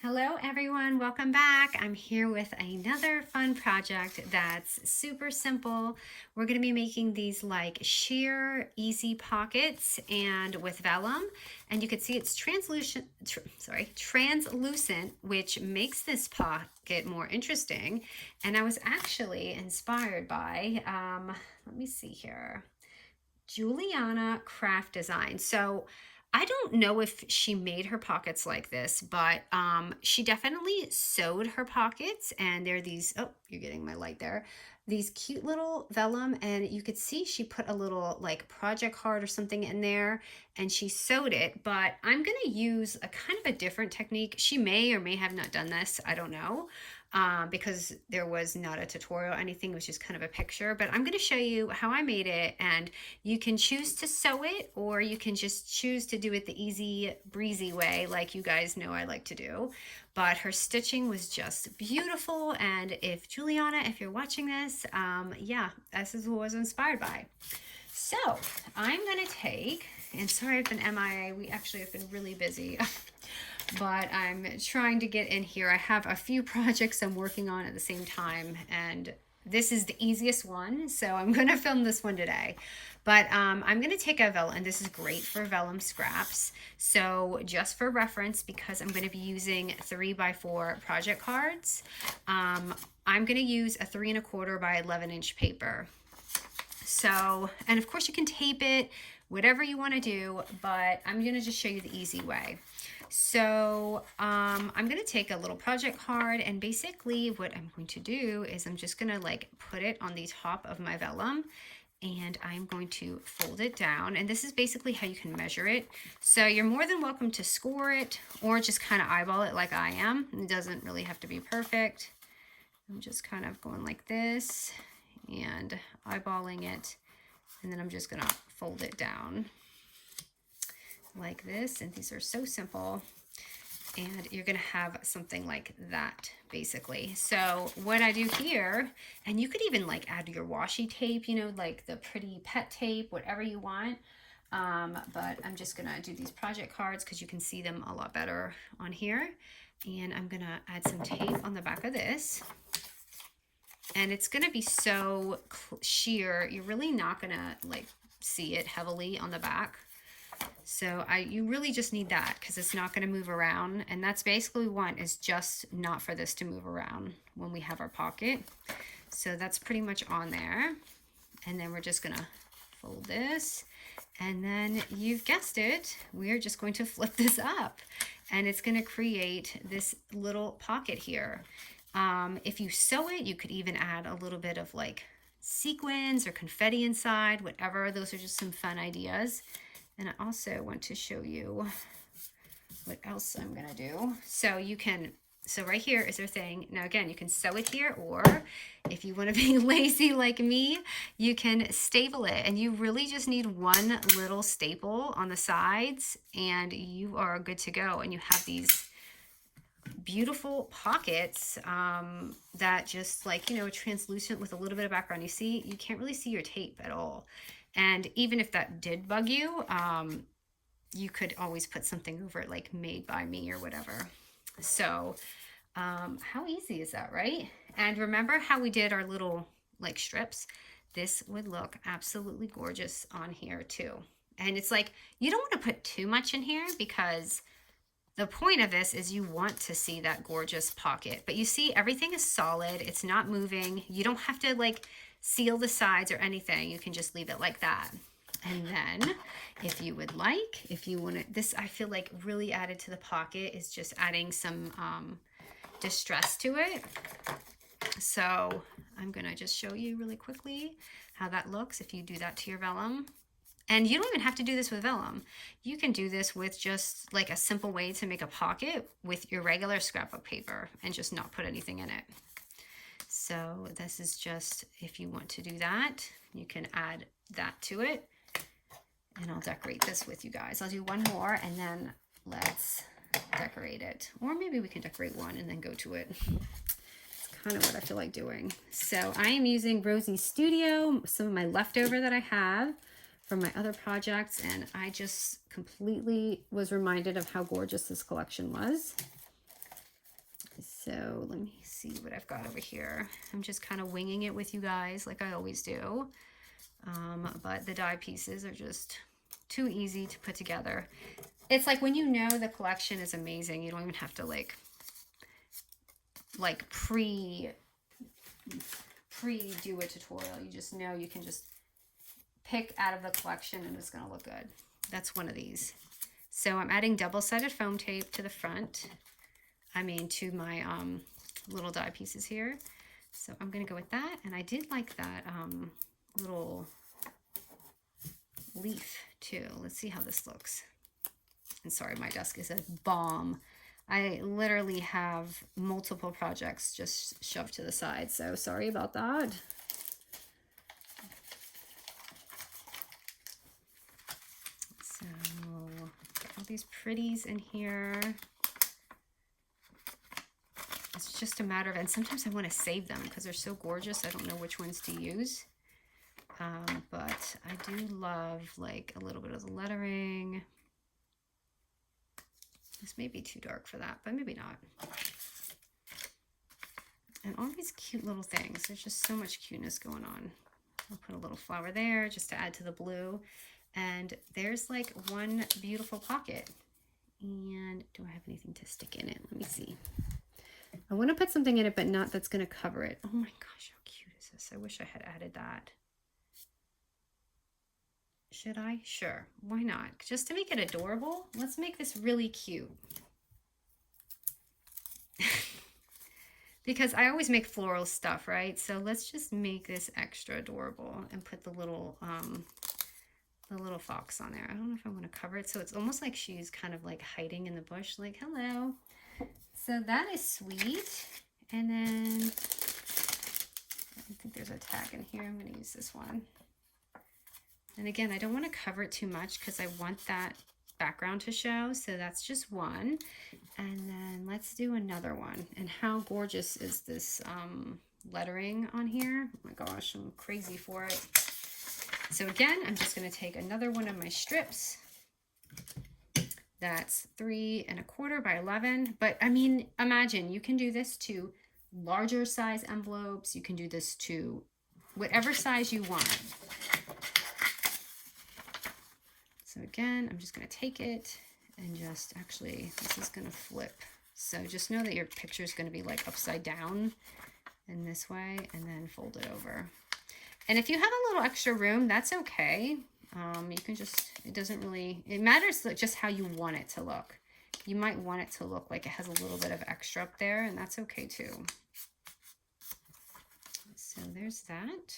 Hello everyone, welcome back. I'm here with another fun project that's super simple. We're going to be making these like sheer easy pockets and with vellum, and you can see it's translucent, which makes this pocket more interesting. And I was actually inspired by, let me see here, Giulia.craft design. So I don't know if she made her pockets like this, but she definitely sewed her pockets, and they're these, oh, you're getting my light there, these cute little vellum, and you could see she put a little like project card or something in there and she sewed it. But I'm going to use a kind of a different technique. She may or may have not done this, I don't know, because there was not a tutorial or anything. It was just kind of a picture, but I'm going to show you how I made it, and you can choose to sew it or you can just choose to do it the easy breezy way like you guys know I like to do. But her stitching was just beautiful, and if Juliana, if you're watching this, yeah, this is what I was inspired by. So I'm going to take, and sorry I've been MIA, we actually have been really busy. But I'm trying to get in here. I have a few projects I'm working on at the same time, and this is the easiest one, so I'm going to film this one today. But I'm going to take a vellum, and this is great for vellum scraps. So just for reference, because I'm going to be using 3x4 project cards, I'm going to use a 3 1/4 by 11-inch paper. So, and of course you can tape it, whatever you want to do, but I'm going to just show you the easy way. So I'm going to take a little project card, and basically what I'm going to do is I'm just going to like put it on the top of my vellum, and I'm going to fold it down. And this is basically how you can measure it. So you're more than welcome to score it or just kind of eyeball it like I am. It doesn't really have to be perfect. I'm just kind of going like this and eyeballing it, and then I'm just going to fold it down like this. And these are so simple, and you're going to have something like that basically. So what I do here, and you could even like add your washi tape, you know, like the pretty pet tape, whatever you want. But I'm just going to do these project cards because you can see them a lot better on here. And I'm going to add some tape on the back of this. And it's going to be so sheer, you're really not going to like see it heavily on the back. So you really just need that because it's not going to move around. And that's basically what we want, is just not for this to move around when we have our pocket. So that's pretty much on there. And then we're just going to fold this. And then you've guessed it, we're just going to flip this up. And it's going to create this little pocket here. If you sew it, you could even add a little bit of like sequins or confetti inside, whatever. Those are just some fun ideas. And I also want to show you what else I'm going to do. So you can, so right here is our thing. Now again, you can sew it here, or if you want to be lazy like me, you can staple it. And you really just need one little staple on the sides and you are good to go. And you have these beautiful pockets that just like, you know, translucent with a little bit of background. You see, you can't really see your tape at all. And even if that did bug you, you could always put something over it like made by me or whatever. So how easy is that, right? And remember how we did our little like strips? This would look absolutely gorgeous on here too. And it's like, you don't want to put too much in here because the point of this is you want to see that gorgeous pocket. But you see, everything is solid. It's not moving. You don't have to like seal the sides or anything. You can just leave it like that. And then if you would like, if you want to, this I feel like really added to the pocket is just adding some distress to it. So I'm going to just show you really quickly how that looks if you do that to your vellum. And you don't even have to do this with vellum. You can do this with just like a simple way to make a pocket with your regular scrapbook paper and just not put anything in it. So this is just, if you want to do that, you can add that to it. And I'll decorate this with you guys. I'll do one more and then let's decorate it. Or maybe we can decorate one and then go to it. It's kind of what I feel like doing. So I am using Rosie's Studio, some of my leftover that I have from my other projects, and I just completely was reminded of how gorgeous this collection was. So let me see what I've got over here. I'm just kind of winging it with you guys like I always do. But the die pieces are just too easy to put together. It's like when you know the collection is amazing, you don't even have to like pre do a tutorial. You just know you can just pick out of the collection and it's going to look good. That's one of these. So I'm adding double-sided foam tape to the front. To my little die pieces here. So I'm going to go with that. And I did like that little leaf too. Let's see how this looks. And sorry, my desk is a bomb. I literally have multiple projects just shoved to the side. So sorry about that. So got all these pretties in here. It's just a matter of, and sometimes I want to save them because they're so gorgeous. I don't know which ones to use. But I do love like a little bit of the lettering. This may be too dark for that, but maybe not. And all these cute little things. There's just so much cuteness going on. I'll put a little flower there just to add to the blue. And there's like one beautiful pocket. And do I have anything to stick in it? Let me see. I want to put something in it, but not that's going to cover it. Oh my gosh, how cute is this? I wish I had added that. Should I? Sure. Why not? Just to make it adorable, let's make this really cute. Because I always make floral stuff, right? So let's just make this extra adorable and put the little fox on there. I don't know if I want to cover it. So it's almost like she's kind of like hiding in the bush, like, hello. So that is sweet. And then I think there's a tag in here. I'm going to use this one. And again, I don't want to cover it too much because I want that background to show. So that's just one. And then let's do another one. And how gorgeous is this lettering on here? Oh my gosh, I'm crazy for it. So again, I'm just going to take another one of my strips. That's 3 1/4 by 11. But I mean, imagine you can do this to larger size envelopes. You can do this to whatever size you want. So again, I'm just going to take it and just actually, this is going to flip. So just know that your picture is going to be like upside down in this way and then fold it over. And if you have a little extra room, that's okay. You can just, it doesn't really, it matters just how you want it to look. You might want it to look like it has a little bit of extra up there, and that's okay too. So there's that.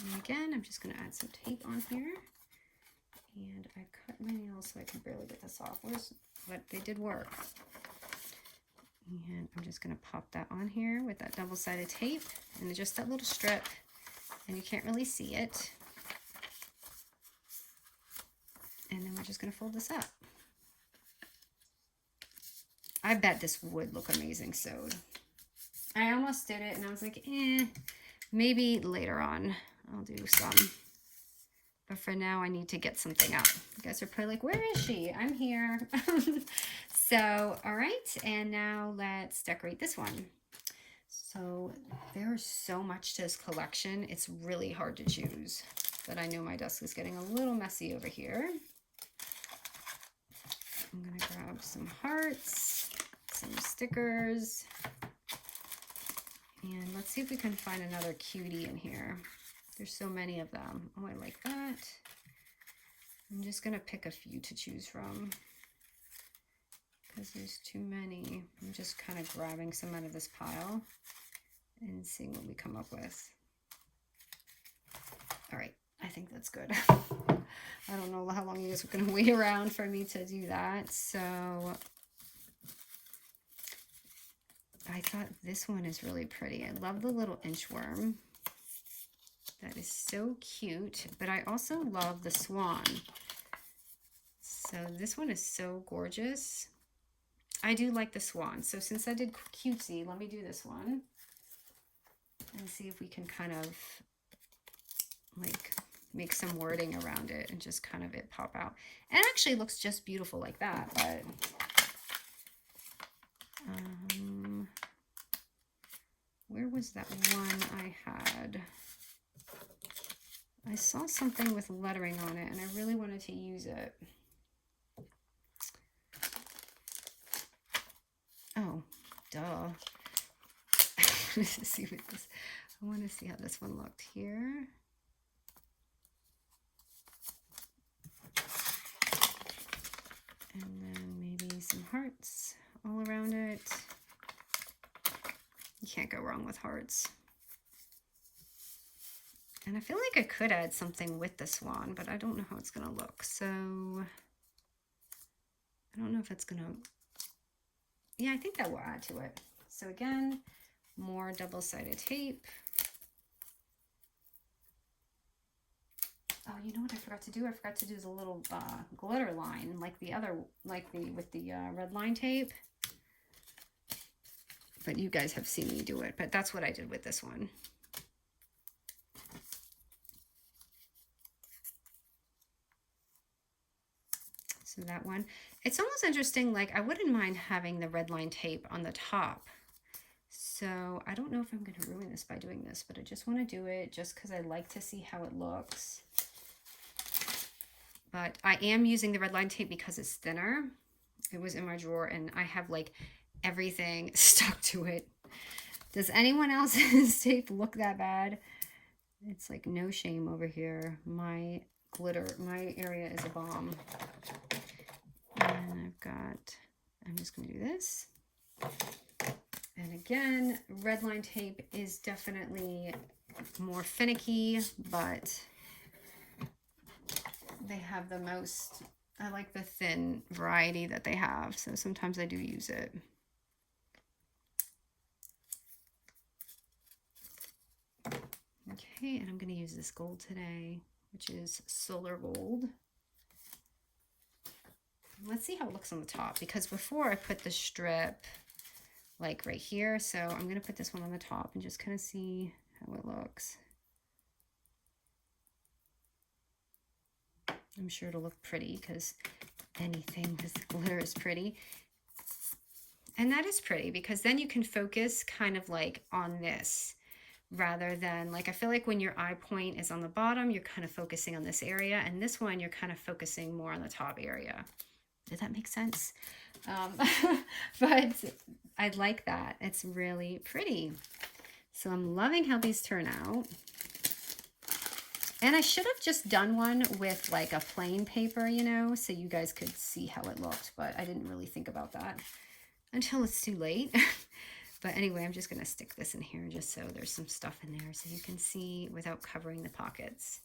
And again, I'm just going to add some tape on here. And I cut my nails so I can barely get this off. But they did work. And I'm just going to pop that on here with that double-sided tape and just that little strip, and you can't really see it. And then we're just going to fold this up. I bet this would look amazing sewed. I almost did it and I was like, maybe later on I'll do some. But for now, I need to get something up. You guys are probably like, where is she? I'm here. So, all right. And now let's decorate this one. So there's so much to this collection. It's really hard to choose. But I know my desk is getting a little messy over here. I'm going to grab some hearts, some stickers. And let's see if we can find another cutie in here. There's so many of them. Oh, I like that. I'm just going to pick a few to choose from because there's too many. I'm just kind of grabbing some out of this pile and seeing what we come up with. All right, I think that's good. I don't know how long you guys are going to wait around for me to do that. So I thought this one is really pretty. I love the little inchworm. That is so cute, but I also love the swan. So this one is so gorgeous. I do like the swan. So since I did cutesy, let me do this one and see if we can kind of like make some wording around it and just kind of it pop out. And it actually looks just beautiful like that, but where was that one I had? I saw something with lettering on it and I really wanted to use it. Oh, duh. Let's see what this, I want to see how this one looked here. And then maybe some hearts all around it. You can't go wrong with hearts. And I feel like I could add something with the swan, but I don't know how it's going to look. So I don't know if it's going to, yeah, I think that will add to it. So again, more double-sided tape. Oh, you know what I forgot to do? I forgot to do the little glitter line, like the other, with the red line tape. But you guys have seen me do it, but that's what I did with this one. So that one, it's almost interesting, like I wouldn't mind having the red line tape on the top. So I don't know if I'm going to ruin this by doing this, but I just want to do it just because I like to see how it looks. But I am using the red line tape because it's thinner. It was in my drawer and I have like everything stuck to it. Does anyone else's tape look that bad? It's like no shame over here. My glitter, my area is a bomb. And I'm just going to do this. And again, red line tape is definitely more finicky, but they have the most, I like the thin variety that they have. So sometimes I do use it. Okay, and I'm going to use this gold today, which is solar gold. Let's see how it looks on the top, because before I put the strip like right here, so I'm going to put this one on the top and just kind of see how it looks. I'm sure it'll look pretty because anything with glitter is pretty. And that is pretty because then you can focus kind of like on this rather than, like, I feel like when your eye point is on the bottom, you're kind of focusing on this area, and this one you're kind of focusing more on the top area. Did that make sense? But I like that. It's really pretty. So I'm loving how these turn out. And I should have just done one with like a plain paper, you know, so you guys could see how it looked, but I didn't really think about that until it's too late. But anyway, I'm just going to stick this in here just so there's some stuff in there so you can see without covering the pockets.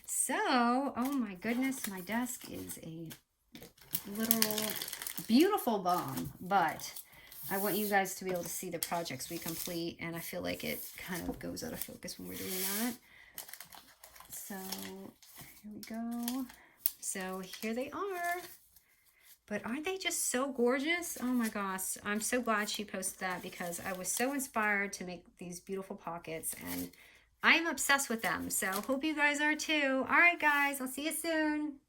So, oh my goodness, my desk is a literal beautiful bomb, but I want you guys to be able to see the projects we complete, and I feel like it kind of goes out of focus when we're doing that. So here we go. So here they are. But aren't they just so gorgeous? Oh my gosh, I'm so glad she posted that because I was so inspired to make these beautiful pockets, and I'm obsessed with them. So hope you guys are too. All right, guys, I'll see you soon.